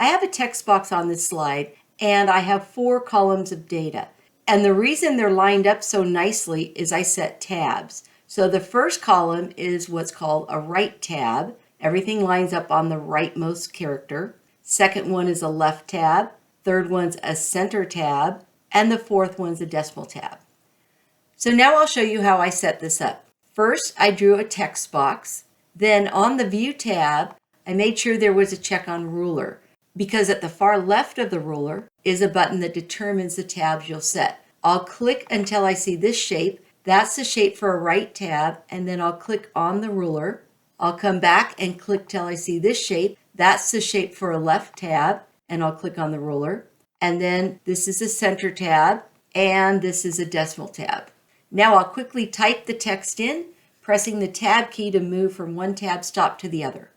I have a text box on this slide and I have 4 columns of data. And the reason they're lined up so nicely is I set tabs. So the first column is what's called a right tab. Everything lines up on the rightmost character. Second one is a left tab. Third one's a center tab. And the fourth one's a decimal tab. So now I'll show you how I set this up. First, I drew a text box. Then on the View tab, I made sure there was a check on ruler, because at the far left of the ruler is a button that determines the tabs you'll set. I'll click until I see this shape. That's the shape for a right tab, and then I'll click on the ruler. I'll come back and click till I see this shape. That's the shape for a left tab, and I'll click on the ruler. And then this is a center tab, and this is a decimal tab. Now I'll quickly type the text in, pressing the tab key to move from one tab stop to the other.